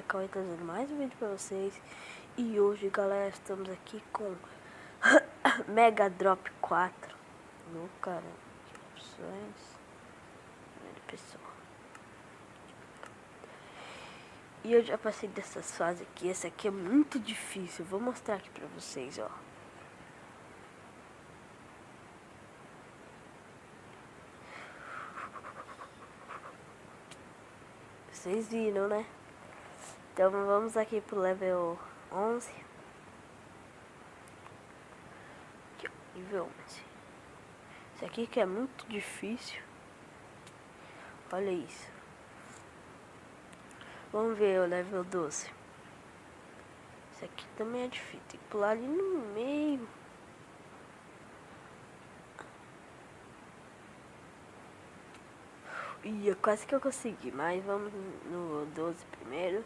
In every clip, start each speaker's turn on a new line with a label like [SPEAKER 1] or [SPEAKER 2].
[SPEAKER 1] Cauê trazendo mais um vídeo pra vocês. E hoje, galera, estamos aqui com Mega Drop 4 no canal de opções. Primeira pessoa. E eu já passei dessas fases aqui. Essa aqui é muito difícil. Vou mostrar aqui pra vocês, ó. Vocês viram, né? Então vamos aqui pro level 11. Aqui, ó, nível 11. Isso aqui que é muito difícil. Olha isso. Vamos ver o level 12. Isso aqui também é difícil. Tem que pular ali no meio. Ia, quase que eu consegui, mas vamos no 12 primeiro.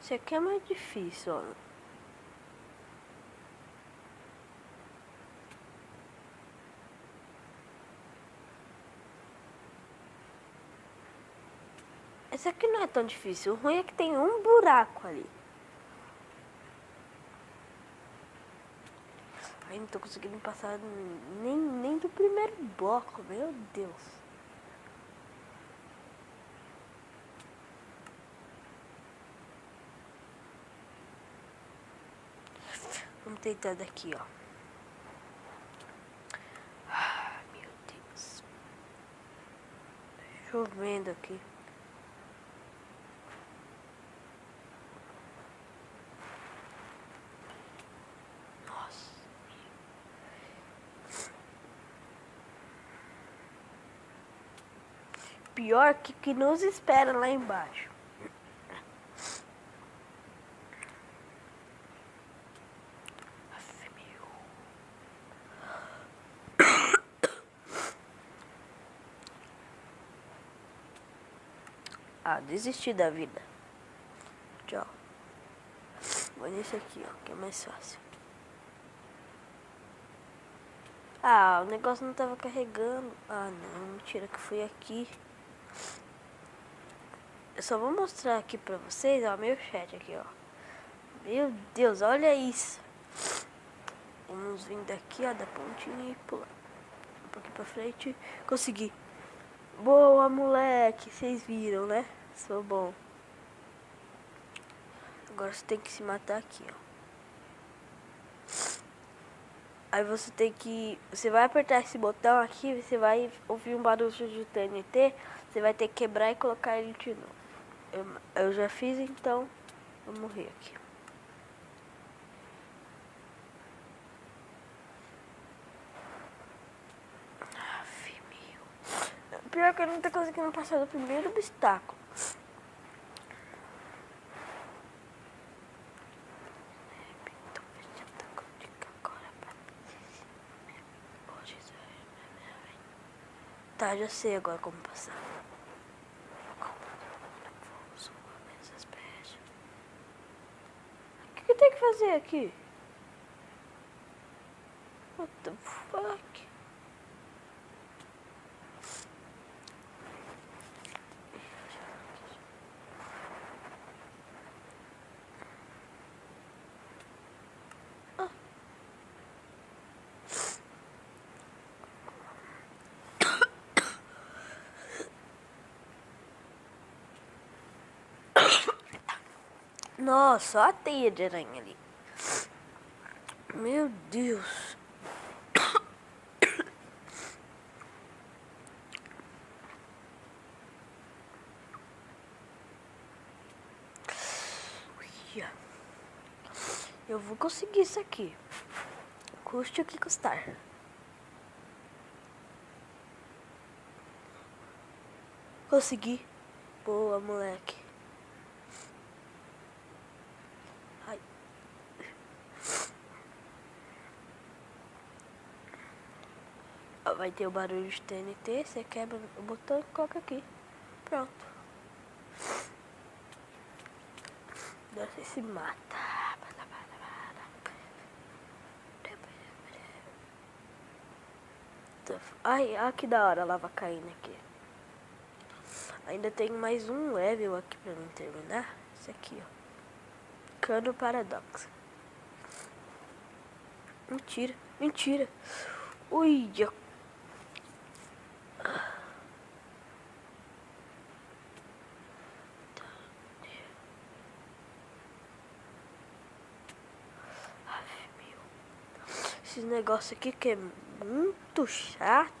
[SPEAKER 1] Isso aqui é mais difícil, ó. Esse aqui não é tão difícil. O ruim é que tem um buraco ali. Ai, não tô conseguindo passar nem do primeiro bloco. Meu Deus. Vamos tentar daqui, ó. Ah, meu Deus. Chovendo aqui. Nossa. Pior que nos espera lá embaixo. Ah, desisti da vida. Tchau. Vou nesse aqui, ó, que é mais fácil. Ah, o negócio não tava carregando. Ah, não, mentira que foi aqui. Eu só vou mostrar aqui pra vocês, ó, meu chat aqui, ó. Meu Deus, olha isso. Vamos vir daqui, ó, da pontinha e pular um pouquinho pra frente. Consegui. Boa, moleque. Vocês viram, né? Sou bom. Agora você tem que se matar aqui, ó. Aí você tem que... Você vai apertar esse botão aqui, você vai ouvir um barulho de TNT. Você vai ter que quebrar e colocar ele de novo. Eu já fiz, então vou morrer aqui. Aff, meu. Pior que eu não tô conseguindo passar do primeiro obstáculo. Tá, já sei agora como passar. O que tem que fazer aqui? What the fuck? Nossa, olha a teia de aranha ali. Meu Deus. Eu vou conseguir isso aqui. Custe o que custar. Consegui. Boa, moleque. Ai. Vai ter o barulho de TNT. Você quebra o botão e coloca aqui. Pronto. Você se mata. Ai, que da hora a lava caindo aqui. Ainda tem mais um level aqui pra mim terminar. Esse aqui, ó. Cano Paradox. Mentira, mentira. Ui, esse negócio aqui que é muito chato.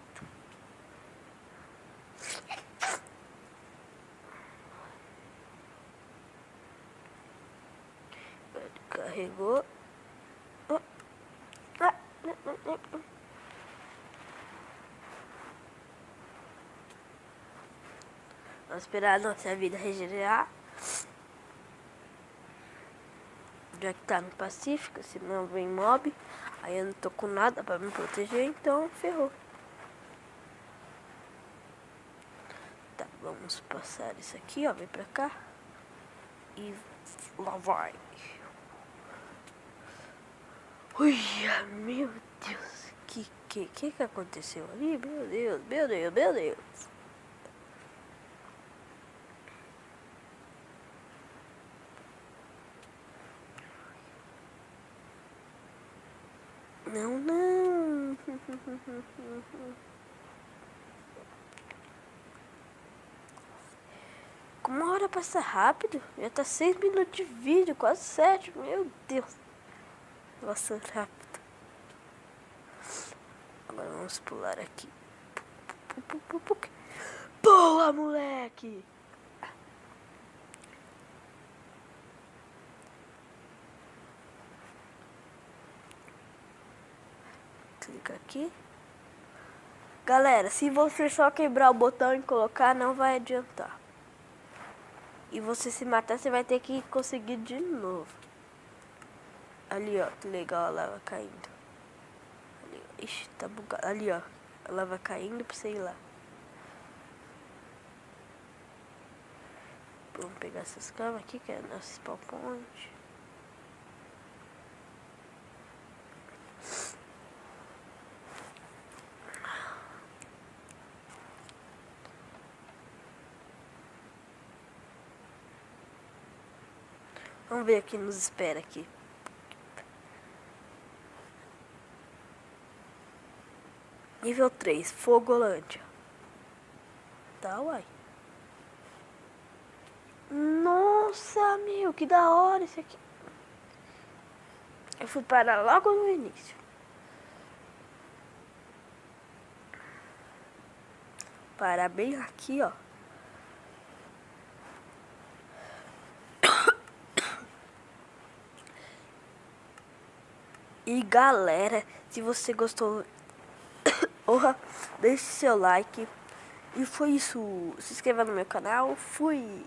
[SPEAKER 1] Ele carregou. Vamos esperar a nossa vida regenerar. Já que tá no Pacífico, senão vem mob. Aí eu não tô com nada pra me proteger, então ferrou. Tá, vamos passar isso aqui, ó. Vem pra cá. E lá vai. Ui, meu Deus. Que aconteceu ali? Meu Deus, meu Deus, meu Deus. Não, não. Como a hora passa rápido? Já tá 6 minutos de vídeo, quase 7. Meu Deus. Nossa, rápido. Agora vamos pular aqui. Boa, moleque! Clica aqui. Galera, se você só quebrar o botão e colocar, não vai adiantar. E você se matar, você vai ter que conseguir de novo. Ali, ó, que legal a lava caindo. Ali, ixi, tá bugado. Ali, ó, a lava caindo pra você ir lá. Vamos pegar essas camas aqui, que é a nossa spawn point. Vamos ver o que nos espera aqui. Nível 3, Fogolândia. Tá, uai. Nossa, meu, que da hora isso aqui. Eu fui parar logo no início. Parar bem aqui, ó. E galera, se você gostou, deixe seu like. E foi isso. Se inscreva no meu canal. Fui!